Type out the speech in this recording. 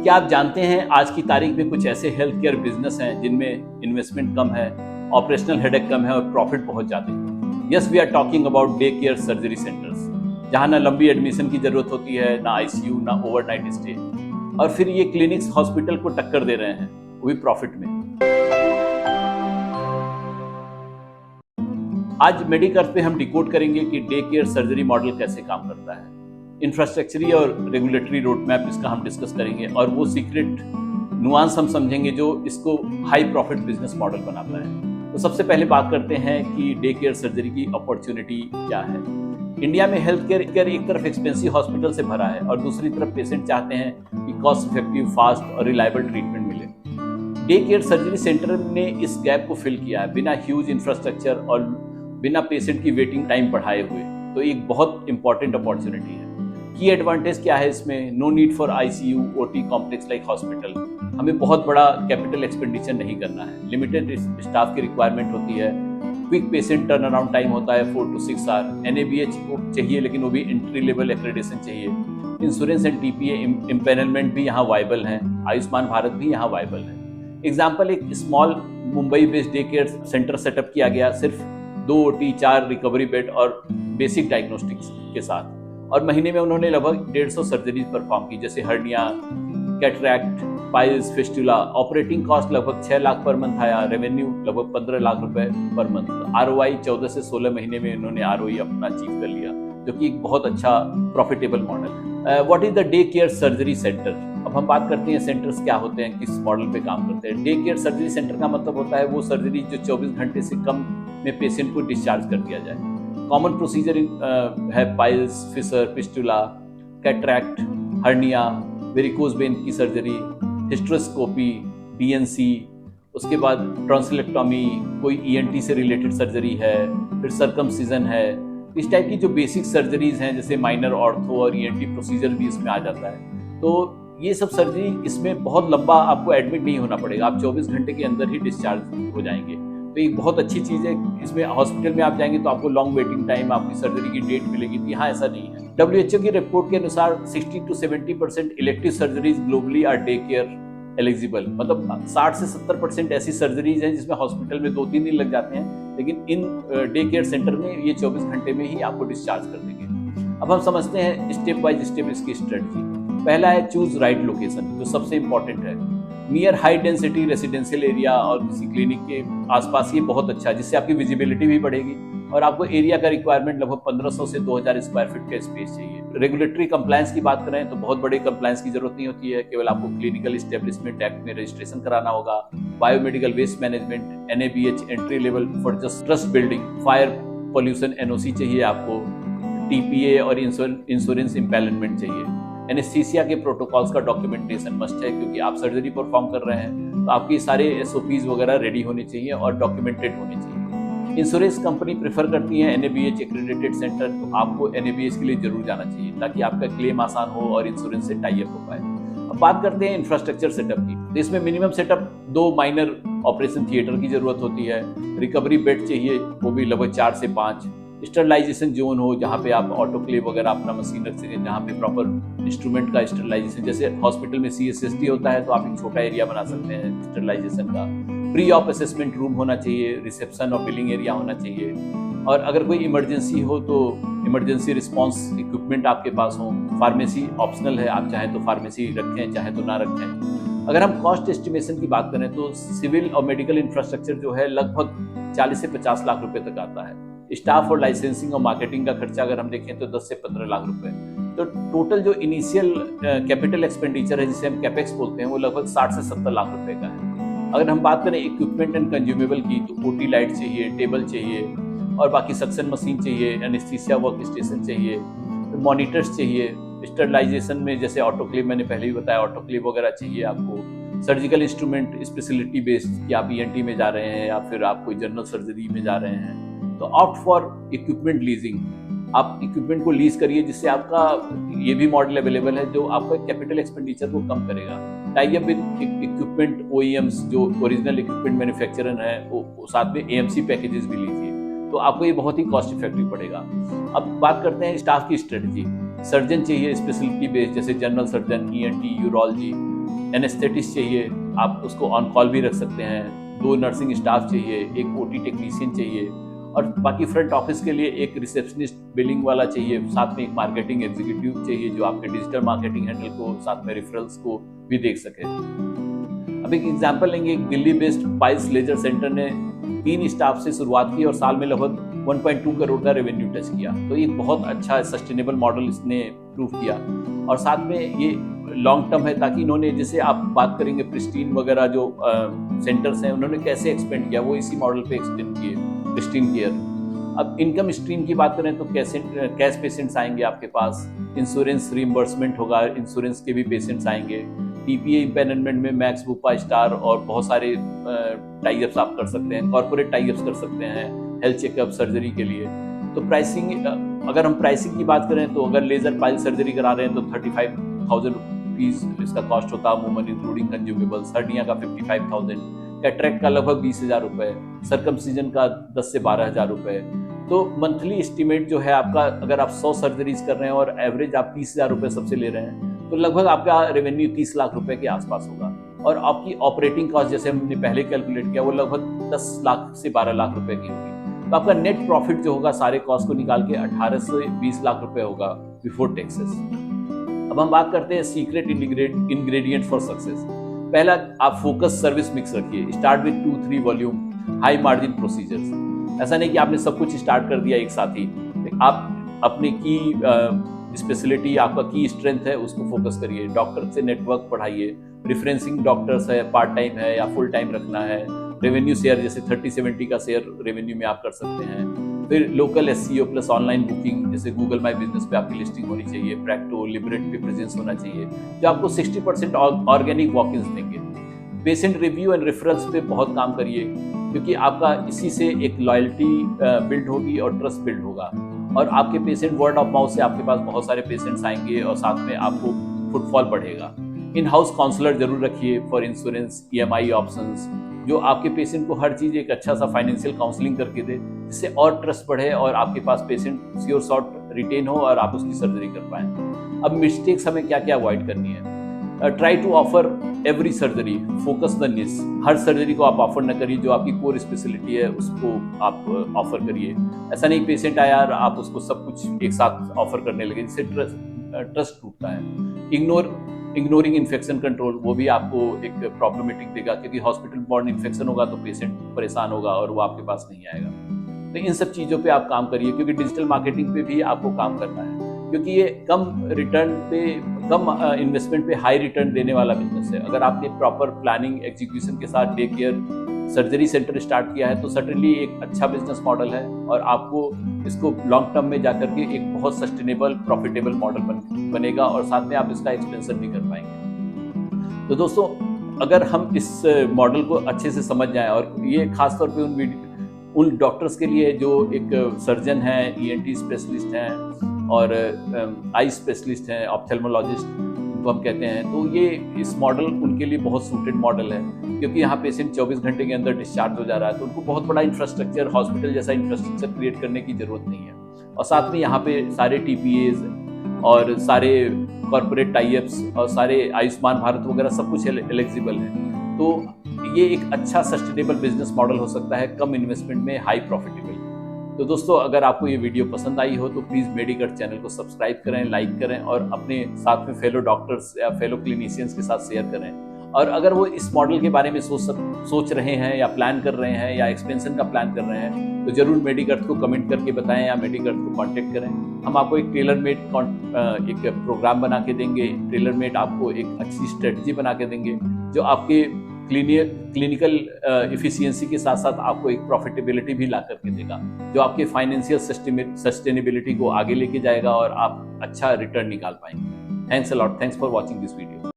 क्या आप जानते हैं आज की तारीख में कुछ ऐसे हेल्थ केयर बिजनेस हैं जिनमें इन्वेस्टमेंट कम है, ऑपरेशनल हेडेक कम है और प्रॉफिट बहुत ज्यादा है। Yes, we are talking about day care surgery centres, जहां ना लंबी एडमिशन की जरूरत होती है, ना आईसीयू, ना ओवरनाइट स्टे, और फिर ये क्लिनिक्स हॉस्पिटल को टक्कर दे रहे हैं, वो भी प्रॉफिट में। आज मेडिकर्स पे हम डिकोड करेंगे कि डे केयर सर्जरी मॉडल कैसे काम करता है। इंफ्रास्ट्रक्चरी और रेगुलेटरी रोड मैप इसका हम डिस्कस करेंगे और वो सीक्रेट नुआंस हम समझेंगे जो इसको हाई प्रॉफिट बिजनेस मॉडल बनाता है। तो सबसे पहले बात करते हैं कि डे केयर सर्जरी की अपॉर्चुनिटी क्या है। इंडिया में हेल्थ केयर एक तरफ एक्सपेंसिव हॉस्पिटल से भरा है और दूसरी तरफ पेशेंट चाहते हैं कि कॉस्ट इफेक्टिव, फास्ट और रिलायबल ट्रीटमेंट मिले। डे केयर सर्जरी सेंटर ने इस गैप को फिल किया है, बिना ह्यूज इंफ्रास्ट्रक्चर और बिना पेशेंट की वेटिंग टाइम बढ़ाए हुए। तो एक बहुत इंपॉर्टेंट अपॉर्चुनिटी है। की एडवांटेज क्या है इसमें? No need for ICU, OT complex like hospital. हमें बहुत बड़ा कैपिटल एक्सपेंडिचर नहीं करना है। लिमिटेड स्टाफ की रिक्वायरमेंट होती है। Quick patient turn around time होता है 4 to 6 आवर। एनएबीएच चाहिए, लेकिन वो भी एंट्री लेवल एक्रेडिटेशन चाहिए। इंश्योरेंस एंड टीपीए इम्पेनलमेंट भी यहाँ वाइबल है। आयुष्मान भारत भी यहाँ वाइबल है। एग्जाम्पल, एक small Mumbai based day care centre setup किया गया, सिर्फ 2 ओटी, 4 रिकवरी बेड और बेसिक डायग्नोस्टिक्स के साथ, और महीने में उन्होंने लगभग 150 सर्जरीज परफॉर्म की, जैसे hernia, cataract, piles, fistula. Operating cost लगभग 6 लाख पर मंथ आया, रेवेन्यू लगभग 15 लाख रुपए पर मंथ। आरओआई 14 से 16 महीने में इन्होंने आरओई अपना अचीव कर लिया, जो कि एक बहुत अच्छा प्रॉफिटेबल मॉडल है। What is the day care surgery centre? अब हम बात करते हैं सेंटर्स क्या होते हैं, किस मॉडल पे काम करते हैं। डे केयर सर्जरी सेंटर का मतलब होता है वो सर्जरी जो 24 घंटे से कम में पेशेंट को डिस्चार्ज कर दिया जाए। कॉमन प्रोसीजर है piles, fissure, fistula, cataract, hernia, varicose vein की सर्जरी, हिस्ट्रोस्कोपी, डीएनसी, उसके बाद ट्रांसलेक्टोमी, कोई ईएनटी से रिलेटेड सर्जरी है, फिर सर्कमसिजन है। इस टाइप की जो बेसिक सर्जरीज हैं, जैसे माइनर ऑर्थो और ईएनटी प्रोसीजर भी इसमें आ जाता है। तो ये सब सर्जरी, इसमें बहुत लंबा आपको एडमिट नहीं होना पड़ेगा, आप 24 घंटे के अंदर ही डिस्चार्ज हो जाएंगे। तो एक बहुत अच्छी चीज़ है। इसमें हॉस्पिटल में आप जाएंगे तो आपको लॉन्ग वेटिंग टाइम, आपकी सर्जरी की डेट मिलेगी, तो यहाँ ऐसा नहीं है। WHO की रिपोर्ट के अनुसार 60 to 70% elective surgeries globally are day care eligible. मतलब 60 से 70% ऐसी सर्जरीज हैं जिसमें हॉस्पिटल में 2-3 दिन लग जाते हैं, लेकिन इन डे केयर सेंटर में ये 24 घंटे में ही आपको डिस्चार्ज कर देंगे। अब हम समझते हैं स्टेप बाय स्टेप इसकी स्ट्रेटजी। पहला है चूज राइट लोकेशन, जो सबसे इंपॉर्टेंट है। Near high density residential area और किसी क्लिनिक के आसपास, ये बहुत अच्छा है, जिससे आपकी विजिबिलिटी भी बढ़ेगी और आपको एरिया का रिक्वायरमेंट लगभग 1500 से 2000 स्क्वायर फीट का स्पेस चाहिए। रेगुलेटरी कंप्लायंस की बात करें तो बहुत बड़े कंप्लायंस की जरूरत नहीं होती है, केवल आपको क्लिनिकल एस्टेब्लिशमेंट एक्ट में रजिस्ट्रेशन कराना होगा। Biomedical waste management, NABH entry level for just trust building, fire pollution NOC चाहिए आपको, टीपीए और इंश्योरेंस इम्पेलमेंट चाहिए। एनेस्थीसिया के प्रोटोकॉल्स का डॉक्यूमेंटेशन मस्ट है, क्योंकि आप सर्जरी परफॉर्म कर रहे हैं, तो आपके सारे एसओपीज वगैरह रेडी होने चाहिए और डॉक्यूमेंटेड होने चाहिए। इंश्योरेंस कंपनी प्रेफर करती है एनएबीएच एक्रेडिटेड सेंटर, तो आपको एनएबीएच के लिए जरूर जाना चाहिए ताकि आपका क्लेम आसान हो और इंश्योरेंस से टाई अप हो पाए। अब बात करते हैं इंफ्रास्ट्रक्चर सेटअप की। तो इसमें minimum setup 2 minor operation theatre की जरूरत होती है। रिकवरी बेड चाहिए, वो भी लगभग 4 से 5। स्टरलाइजेशन जोन हो, जहाँ पे आप ऑटोक्लेव वगैरह अपना मशीन रख सकें, जहाँ पे प्रॉपर इंस्ट्रूमेंट का स्टरलाइजेशन, जैसे हॉस्पिटल में CSSD होता है तो आप एक छोटा एरिया बना सकते हैं स्टरलाइजेशन का। प्री ऑप असेसमेंट रूम होना चाहिए, रिसेप्शन और बिलिंग एरिया होना चाहिए, और अगर कोई इमरजेंसी हो तो इमरजेंसी रिस्पॉन्स इक्विपमेंट आपके पास हो। फार्मेसी ऑप्शनल है, आप चाहें तो फार्मेसी रखें, चाहें तो ना रखें। अगर हम कॉस्ट एस्टिमेशन की बात करें तो सिविल और मेडिकल इंफ्रास्ट्रक्चर जो है लगभग 40 से 50 लाख रुपए तक आता है। स्टाफ और लाइसेंसिंग और मार्केटिंग का खर्चा अगर हम देखें तो 10 से 15 लाख रुपए। तो टोटल जो इनिशियल कैपिटल एक्सपेंडिचर है, जिसे हम कैपेक्स बोलते हैं, वो लगभग 60 से 70 लाख रुपए का है। अगर हम बात करें इक्विपमेंट एंड कंज्यूमेबल की, तो ओटी लाइट चाहिए, टेबल चाहिए, और बाकी सक्शन मशीन चाहिए, एनेस्थीसिया वर्क स्टेशन चाहिए, मॉनिटर्स चाहिए। स्टरलाइजेशन में जैसे ऑटोक्लेव, मैंने पहले भी बताया, ऑटोक्लेव वगैरह चाहिए आपको। सर्जिकल इंस्ट्रूमेंट स्पेशलिटी बेस्ड, कि आप ईएनटी में जा रहे हैं या फिर आप कोई जनरल सर्जरी में जा रहे हैं, तो ऑप्ट फॉर इक्विपमेंट लीजिंग। आप इक्विपमेंट को लीज करिए, जिससे आपका ये भी मॉडल अवेलेबल है जो आपका कैपिटल एक्सपेंडिचर को कम करेगा। Tie up with equipment OEMs, जो ओरिजिनल इक्विपमेंट मैन्युफैक्चरर है, वो साथ में एएमसी पैकेजेस भी लीजिए, तो आपको ये बहुत ही कॉस्ट इफेक्टिव पड़ेगा। अब बात करते हैं स्टाफ की स्ट्रेटजी। सर्जन चाहिए स्पेशलिटी बेस्ड, जैसे general surgeon, ENT, urology, anaesthetist चाहिए, आप उसको ऑन कॉल भी रख सकते हैं, 2 नर्सिंग स्टाफ चाहिए, एक ओटी टेक्नीशियन चाहिए, और बाकी फ्रंट ऑफिस के लिए एक रिसेप्शनिस्ट बिलिंग वाला चाहिए, साथ में एक मार्केटिंग एग्जीक्यूटिव चाहिए जो आपके डिजिटल मार्केटिंग हैंडल को, साथ में रेफरल्स को भी देख सके। अब एक एग्जांपल लेंगे, एक Delhi based piles laser centre ने 3 स्टाफ से शुरुआत की और साल में लगभग 1.2 करोड़ का रेवेन्यू टच किया। तो ये बहुत अच्छा सस्टेनेबल मॉडल इसने प्रूव किया, और साथ में ये लॉन्ग टर्म है, ताकि इन्होंने, जैसे आप बात करेंगे प्रिस्टीन वगैरह जो सेंटर्स हैं, उन्होंने कैसे एक्सपेंड किया, वो इसी मॉडल पे एक्सटेंड किए, प्रिस्टीन केयर। अब इनकम स्ट्रीम की बात करें तो कैश पेशेंट्स आएंगे आपके पास, इंश्योरेंस रिइंबर्समेंट होगा, इंश्योरेंस के भी पेशेंट्स आएंगे, टीपीए इम्पैनलमेंट में मैक्स, बुपा, स्टार और बहुत सारे टाइप्स आप कर सकते हैं, कॉर्पोरेट टाइप्स कर सकते हैं हेल्थ चेकअप, सर्जरी के लिए। तो प्राइसिंग, अगर हम प्राइसिंग की बात करें तो अगर लेजर पाइल सर्जरी करा रहे हैं तो 35,000 रुपीज इसका कॉस्ट होता है अमूमन, इंक्लूडिंग कंज्यूमेबल्स। हर्निया का 55,000, कैटरेक्ट का लगभग 20,000 रुपए, सर्कमसिजन का 10 से 12,000 रुपए। तो मंथली एस्टिमेट जो है आपका, अगर आप 100 सर्जरीज कर रहे हैं और एवरेज आप 30,000 रुपए सबसे ले रहे हैं, तो लगभग आपका रेवेन्यू 30 लाख रुपए के आसपास होगा। और आपकी ऑपरेटिंग कॉस्ट, जैसे हमने पहले कैलकुलेट किया, वो लगभग 10 लाख से 12 लाख रुपए की होगी। तो आपका नेट प्रॉफिट जो होगा सारे कॉस्ट को निकाल के 18 से 20 लाख रुपए होगा बिफोर टैक्सेस। अब हम बात करते हैं सीक्रेट इंग्रेडिएंट फॉर सक्सेस। पहला, आप फोकस सर्विस मिक्स रखिए, start with 2-3 volume high margin procedures. ऐसा नहीं कि आपने सब कुछ स्टार्ट कर दिया एक साथ ही, आप अपने की स्पेशलिटी, आपका की स्ट्रेंथ है, उसको फोकस करिए। डॉक्टर से नेटवर्क बढ़ाइए, रेफरेंसिंग डॉक्टर्स है, पार्ट टाइम है या फुल टाइम रखना है, रेवेन्यू शेयर जैसे 30-70 का शेयर रेवेन्यू में आप कर सकते हैं। फिर local SEO plus online booking, जैसे गूगल माई बिजनेस पे आपकी लिस्टिंग होनी चाहिए, प्रैक्टो, लिबरेट पे प्रेजेंस होना चाहिए, जो आपको 60% ऑर्गेनिक वॉक-इन्स देंगे। पेशेंट रिव्यू एंड रेफरेंस पे बहुत काम करिए, क्योंकि आपका इसी से एक लॉयल्टी बिल्ड होगी और ट्रस्ट बिल्ड होगा, और आपके पेशेंट वर्ड ऑफ माउथ से आपके पास बहुत सारे पेशेंट्स आएंगे और साथ में आपको फुटफॉल बढ़ेगा। इन हाउस काउंसलर जरूर रखिए फॉर इंश्योरेंस, ईएमआई ऑप्शंस, जो आपके पेशेंट को हर चीज़ एक अच्छा सा फाइनेंशियल काउंसलिंग करके दे, जिससे और ट्रस्ट बढ़े और आपके पास पेशेंट श्योर शॉट रिटेन हो और आप उसकी सर्जरी कर पाएं। अब मिस्टेक्स हमें क्या क्या अवॉइड करनी है? Try to offer every surgery, focus the niche. हर सर्जरी को आप ऑफर न करिए, जो आपकी कोर स्पेशलिटी है उसको आप ऑफर करिए। ऐसा नहीं पेशेंट आया और आप उसको सब कुछ एक साथ ऑफर करने लगे, जिससे ट्रस्ट टूटता है। इग्नोरिंग इन्फेक्शन कंट्रोल, वो भी आपको एक प्रॉब्लमेटिक देगा, क्योंकि हॉस्पिटल बॉर्न इन्फेक्शन होगा तो पेशेंट परेशान होगा और वो आपके पास नहीं आएगा। तो इन सब चीज़ों पे आप काम करिए, क्योंकि डिजिटल मार्केटिंग पे भी आपको काम करना है, क्योंकि ये कम इन्वेस्टमेंट पे हाई रिटर्न देने वाला बिजनेस है। अगर आपने प्रॉपर प्लानिंग एग्जीक्यूशन के साथ day care surgery centre start किया है तो सर्टेनली एक अच्छा बिजनेस मॉडल है, और आपको इसको लॉन्ग टर्म में जाकर के एक बहुत सस्टेनेबल प्रॉफिटेबल मॉडल बनेगा, और साथ में आप इसका एक्सपेंशन भी कर पाएंगे। तो दोस्तों, अगर हम इस मॉडल को अच्छे से समझ जाएं, और ये खासतौर पे उन डॉक्टर्स के लिए जो एक सर्जन हैं, ईएनटी स्पेशलिस्ट हैं और आई स्पेशलिस्ट हैं, ऑप्थेल्मोलॉजिस्ट इनको हम कहते हैं, तो ये इस मॉडल उनके लिए बहुत सूटेड मॉडल है, क्योंकि यहाँ पेशेंट 24 घंटे के अंदर डिस्चार्ज हो जा रहा है, तो उनको बहुत बड़ा इंफ्रास्ट्रक्चर, हॉस्पिटल जैसा इंफ्रास्ट्रक्चर क्रिएट करने की जरूरत नहीं है। और साथ में यहाँ पे सारे टीपीएज और सारे कॉर्पोरेट टाइप्स और सारे आयुष्मान भारत वगैरह सब कुछ एलिजिबल है। तो ये एक अच्छा सस्टेनेबल बिजनेस मॉडल हो सकता है, कम इन्वेस्टमेंट में हाई प्रॉफिटेबल। तो दोस्तों, अगर आपको ये वीडियो पसंद आई हो तो प्लीज़ मेडिकट चैनल को सब्सक्राइब करें, लाइक करें, और अपने साथ में फेलो डॉक्टर्स या फेलो क्लिनिशियंस के साथ शेयर करें। और अगर वो इस मॉडल के बारे में सोच रहे हैं या प्लान कर रहे हैं या एक्सपेंशन का प्लान कर रहे हैं, तो जरूर मेडिकट को कमेंट करके बताएं या मेडिकट को कांटेक्ट करें। हम आपको एक टेलर मेड एक प्रोग्राम बना के देंगे, टेलर मेड आपको एक अच्छी स्ट्रेटजी बना के देंगे, जो आपके क्लिनिकल इफिशियंसी के साथ साथ आपको एक प्रॉफिटेबिलिटी भी ला करके देगा, जो आपके फाइनेंशियल सस्टेनेबिलिटी को आगे लेके जाएगा और आप अच्छा रिटर्न निकाल पाएंगे। Thanks a lot, thanks for watching this video.